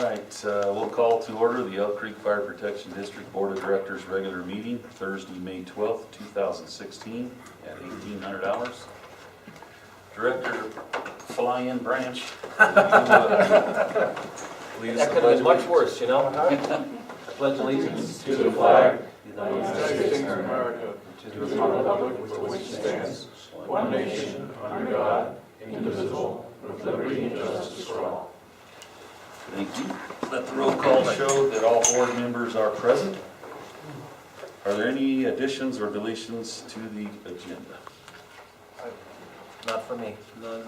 right, we'll call to order the Elk Creek Fire Protection District Board of Directors regular meeting Thursday, May 12th, 2016 at 1800 hours. Director Fly-In Branch. That could have been much worse, you know? I pledge allegiance to the flag of the United States of America, to the republic for which it stands, one nation, under God, indivisible, with liberty and justice for all. Thank you. Let the roll call show that all board members are present. Are there any additions or deletions to the agenda? Not for me. None.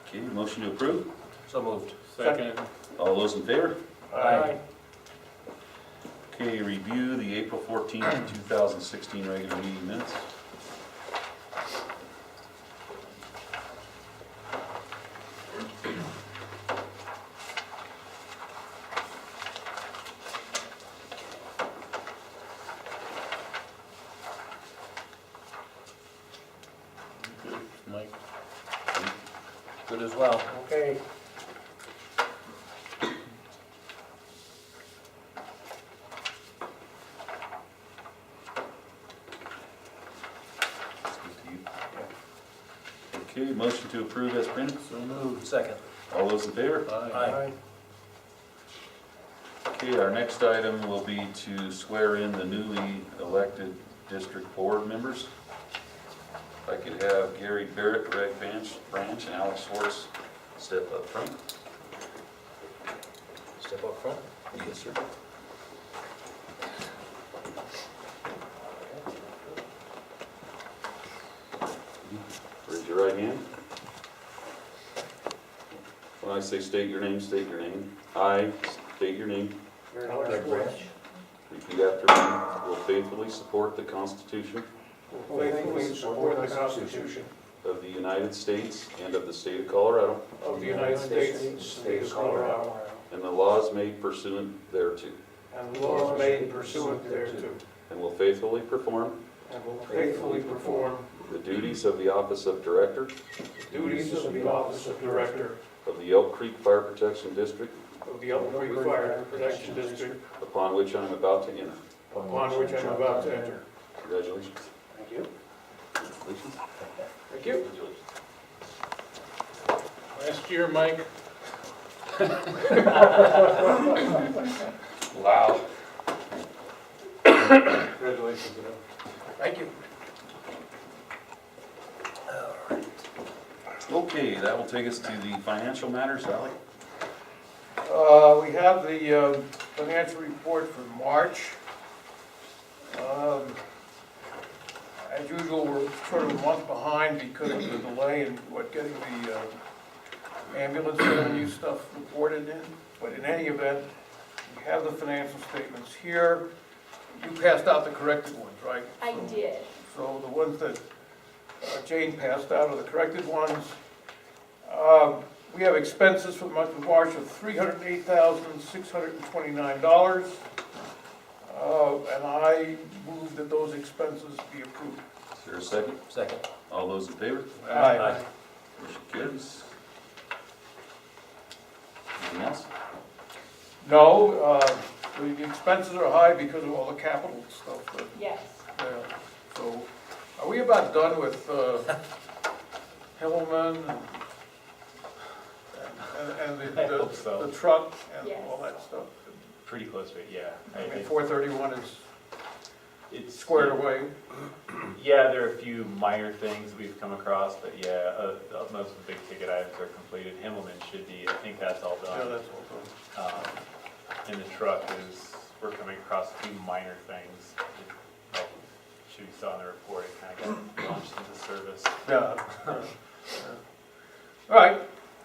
Okay, motion to approve. So moved. Second. All those in favor? Aye. Okay, review the April 14th, 2016 regular meeting minutes. Mike. Good as well. Okay. Okay, motion to approve as printed. So moved. Second. All those in favor? Aye. Okay, our next item will be to swear in the newly elected district board members. If I could have Gary Barrett, Greg Branch, and Alex Schwartz step up front. Step up front. Yes, sir. Raise your right hand. When I say state your name, state your name. I state your name. Greg Branch. Repeat after me. Will faithfully support the Constitution Will faithfully support the Constitution of the United States and of the state of Colorado, of the United States, state of Colorado, and the laws made pursuant thereto, and the laws made pursuant thereto, and will faithfully perform and will faithfully perform the duties of the office of Director the duties of the office of Director of the Elk Creek Fire Protection District, of the Elk Creek Fire Protection District, upon which I am about to enter. upon which I am about to enter. Congratulations. Thank you. Congratulations. Thank you. Last year, Mike. Wow. Congratulations. Thank you. Okay, that will take us to the financial matters, Sally. We have the financial report for March. As usual, we're sort of a month behind because of the delay in getting the ambulance revenue stuff reported in. But in any event, we have the financial statements here. You passed out the corrected ones, right? I did. So the ones that Jane passed out are the corrected ones. We have expenses for the month of March of $308,629. And I move that those expenses be approved. Is there a second? Second. All those in favor? Aye. Motion carries. Anything else? No, the expenses are high because of all the capital stuff. Yes. So, are we about done with Hillman and I hope so. the truck and Yes. all that stuff? Pretty close to it, yeah. I mean, 431 is It's squared away. Yeah, there are a few minor things we've come across, but yeah, most of the big ticket items are completed. Himmelman should be, I think that's all Yeah, done. that's all done. And the truck is, we're coming across a few minor things. Like, should be saw in the report, it kind of got launched into service. Yeah. All right,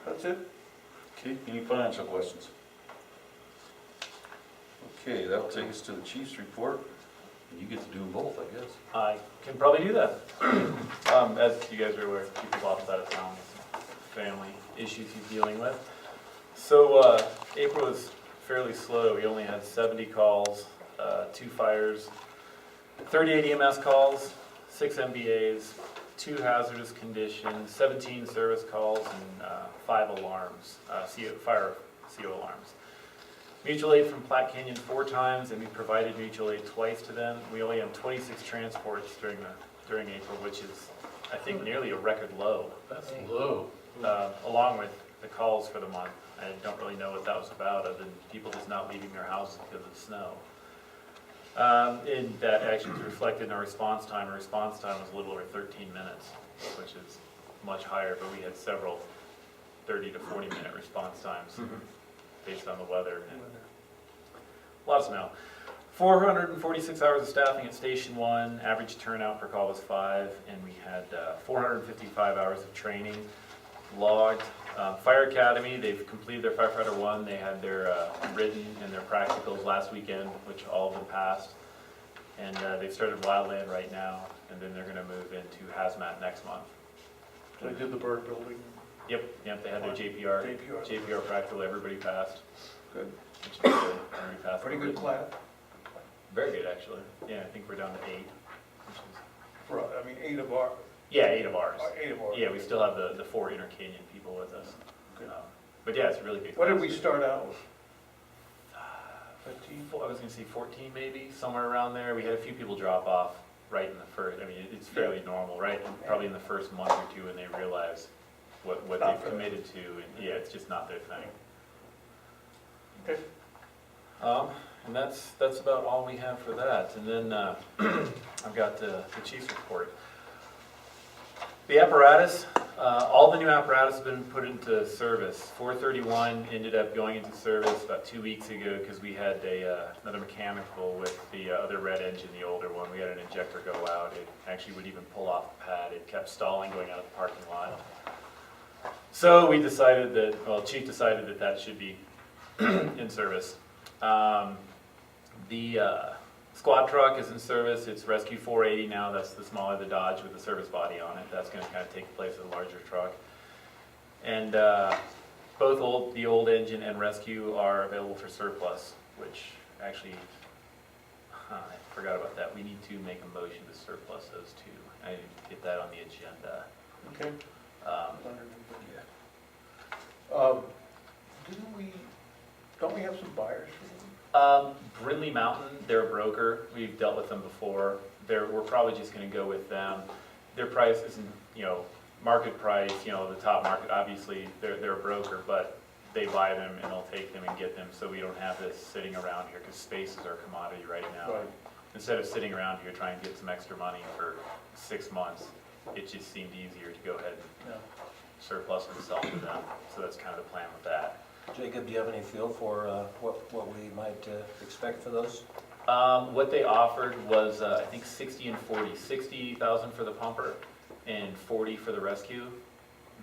that's it. Okay, any financial questions? Okay, that will take us to the chief's report. You get to do them both, I guess. I can probably do that. As you guys are aware, Chief Bob's out of town with some family issues he's dealing with. So April was fairly slow. We only had 70 calls, 2 fires, 38 EMS calls, 6 MBAs, 2 hazardous conditions, 17 service calls, and 5 alarms, fire CO alarms. Mutual aid from Platte Canyon 4 times, and we provided mutual aid twice to them. We only had 26 transports during April, which is, I think, nearly a record low. That's low. Along with the calls for the month. I don't really know what that was about, other than people just not leaving their houses because of the snow. And that actually is reflected in our response time. Our response time was a little over 13 minutes, which is much higher, but we had several 30 to 40 minute response times based on the weather. And a lot of snow. 446 hours of staffing at Station 1, average turnout per call was 5, and we had 455 hours of training logged. Fire Academy, they've completed their Firefighter 1, they had their written and their practicals last weekend, which all of them passed. And they've started Wildland right now, and then they're going to move into Hazmat next month. They did the bird building. Yep, they had their JPR practical, everybody passed. Good. Which is good. Everybody passed. Pretty good class. Very good, actually. Yeah, I think we're down to 8. Which is, For, I mean, 8 of our, yeah, 8 of ours. 8 of ours. Yeah, we still have the 4 Inner Canyon people with us. Good. But yeah, it's a really good What did class. we start out with? 15? I was going to say 14 maybe, somewhere around there. We had a few people drop off right in the first, I mean, it's fairly normal, right? Probably in the first month or two, and they realize what Not they've good. committed to, and yeah, it's just not their thing. Okay. And that's about all we have for that. And then I've got the chief's report. The apparatus, all the new apparatus has been put into service. 431 ended up going into service about 2 weeks ago because we had another mechanical with the other red engine, the older one. We had an injector go out. It actually would even pull off the pad. It kept stalling going out of the parking lot. So we decided that, well, Chief decided that that should be in service. The squad truck is in service. It's Rescue 480 now. That's the smaller, the Dodge with the service body on it. That's going to kind of take the place of the larger truck. And both the old engine and Rescue are available for surplus, which actually, I forgot about that. We need to make a motion to surplus those two. I didn't get that on the agenda. Okay. Um, Don't we have some buyers for them? Brindley Mountain, they're a broker. We've dealt with them before. We're probably just going to go with them. Their price isn't, market price, the top market. Obviously, they're a broker, but they buy them and they'll take them and get them, so we don't have this sitting around here because space is our commodity right now. Right. Instead of sitting around here trying to get some extra money for 6 months, it just seemed easier to go ahead and surplus and sell to them. So that's kind of the plan with that. Jacob, do you have any feel for what we might expect for those? What they offered was, I think 60 and 40. 60,000 for the pumper and 40 for the Rescue.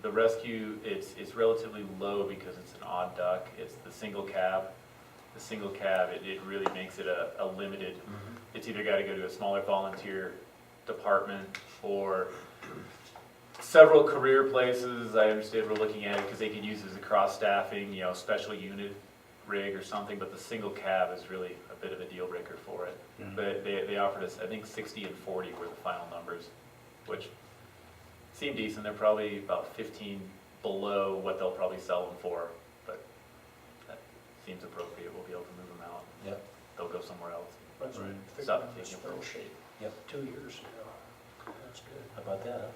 The Rescue, it's relatively low because it's an odd duck. It's the single cab. The single cab, it really makes it a limited. It's either got to go to a smaller volunteer department or several career places. I understand we're looking at it because they could use it as a cross-staffing, special unit rig or something, but the single cab is really a bit of a deal breaker for it. But they offered us, I think 60 and 40 were the final numbers, which seem decent. They're probably about 15 below what they'll probably sell them for, but that seems appropriate. We'll be able to move them out. Yep. They'll go somewhere else. That's right. Stop taking up real estate. Yep. 2 years ago. That's good. How about that,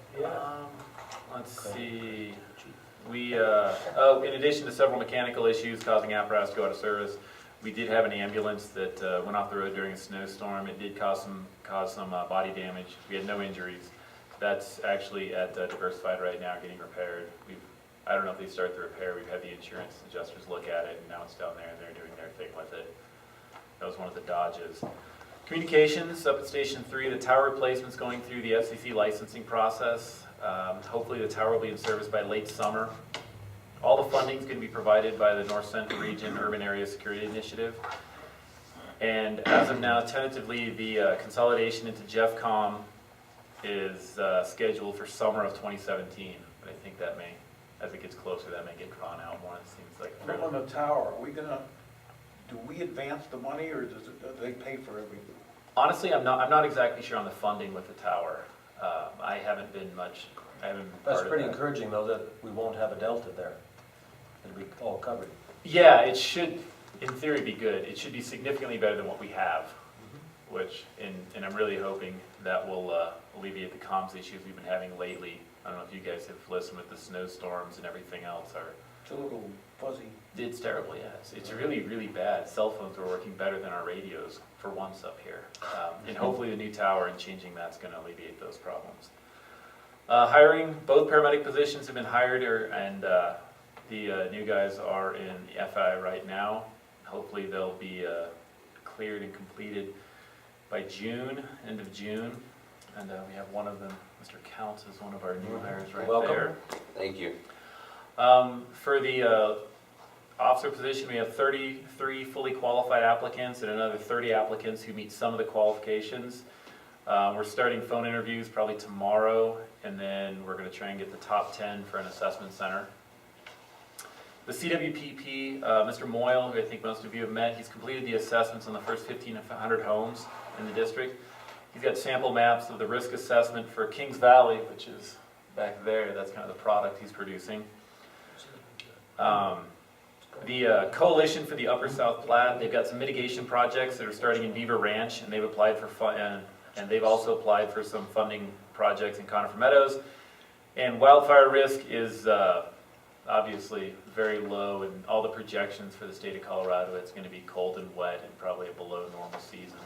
Let's Okay. see. We, in addition to several mechanical issues causing apparatus to go out of service, we did have an ambulance that went off the road during a snowstorm. It did cause some body damage. We had no injuries. That's actually at Diversified right now, getting repaired. I don't know if they start the repair. We've had the insurance adjusters look at it, and now it's down there, and they're doing their thing with it. That was one of the Dodges. Communications up at Station 3, the tower replacement's going through the FCC licensing process. Hopefully the tower will be in service by late summer. All the funding is going to be provided by the North Central Region Urban Area Security Initiative. And as of now, tentatively, the consolidation into JeffCom is scheduled for summer of 2017. But I think that may, as it gets closer, that may get drawn out more. It seems like But on the tower, do we advance the money or do they pay for everything? honestly, I'm not exactly sure on the funding with the tower. I haven't been part That's of pretty that. encouraging, though, that we won't have a delta there. It'll be all covered. Yeah, it should. in theory, be good. It should be significantly better than what we have, which, and I'm really hoping that will alleviate the comms issues we've been having lately. I don't know if you guys have listened with the snowstorms and everything else. It's a little fuzzy. It's terrible, yeah. It's really, really bad. Cell phones are working better than our radios for once up here. And hopefully the new tower and changing that's going to alleviate those problems. Hiring, both paramedic positions have been hired, and the new guys are in the FI right now. Hopefully they'll be cleared and completed by June, end of June. And we have one of them, Mr. Counts, is one of our new hires right Welcome. there. Thank you. For the officer position, we have 33 fully qualified applicants and another 30 applicants who meet some of the qualifications. We're starting phone interviews probably tomorrow, and then we're going to try and get the top 10 for an assessment center. The CWPP, Mr. Moyle, who I think most of you have met, he's completed the assessments on the first 1,500 homes in the district. He's got sample maps of the risk assessment for Kings Valley, which is back there. That's kind of the product he's producing. The Coalition for the Upper South Platte, they've got some mitigation projects that are starting in Beaver Ranch, and they've applied for and they've also applied for some funding projects in Conifer Meadows. And wildfire risk is obviously very low, and all the projections for the state of Colorado, it's going to be cold and wet and probably a below normal season.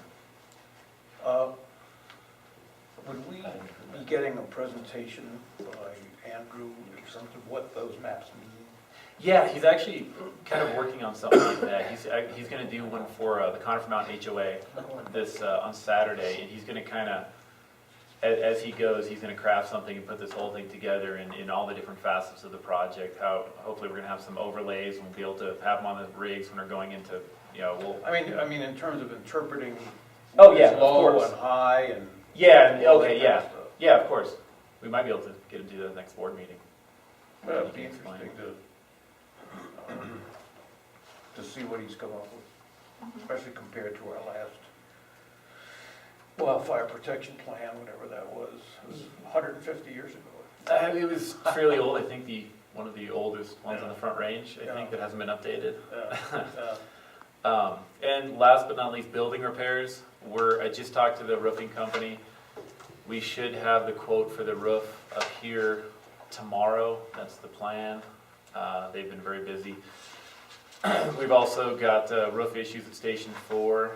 Would we be getting a presentation by Andrew in terms of what those maps mean? Yeah, he's actually kind of working on something like that. He's going to do one for the Conifer Mountain HOA this on Saturday, and he's going to kind of, as he goes, he's going to craft something and put this whole thing together in all the different facets of the project. How hopefully we're going to have some overlays, and we'll be able to have them on the rigs when we're going into, I mean, in terms of interpreting. Oh, yeah, of low course. and high and. Yeah, all that okay, kind yeah. of stuff. Yeah, of course. We might be able to get him to the next board meeting. Well, it'd be interesting to see what he's come up with, especially compared to our last wildfire protection plan, whatever that was. It was 150 years ago. It was fairly old. I think one of the oldest ones on the Front Range, I think, that hasn't been updated. And last but not least, building repairs. I just talked to the roofing company. We should have the quote for the roof up here tomorrow. That's the plan. They've been very busy. We've also got roof issues at Station 4,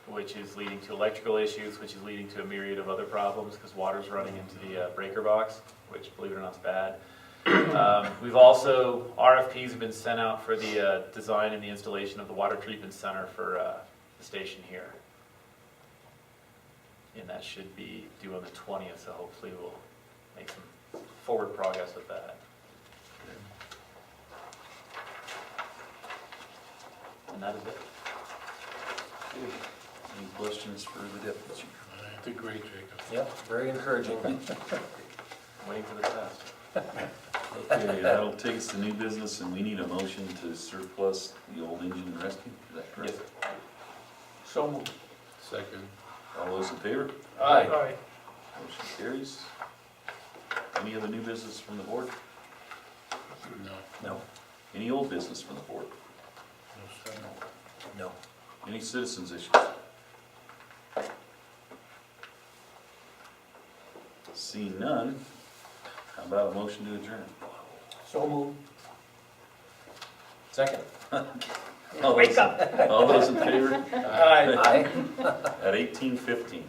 which is leading to electrical issues, which is leading to a myriad of other problems because water's running into the breaker box, which, believe it or not, is bad. We've also, RFPs have been sent out for the design and the installation of the water treatment center for the station here. And that should be due on the 20th, so hopefully we'll make some forward progress with that. And that is it. Any questions for the deputy chief? I think great, Jacob. Yep, very encouraging. Waiting for the test. Okay, that'll take us to new business, and we need a motion to surplus the old engine and rescue. Is that correct? Yes. So moved. Second. All those in favor? Aye. Motion carries. Any other new business from the board? No. No, Any old business from the board? no. Any citizens issues? Seeing none, how about a motion to adjourn? So moved. Second. Wake up! All those in favor? Aye. Aye. At 18:15.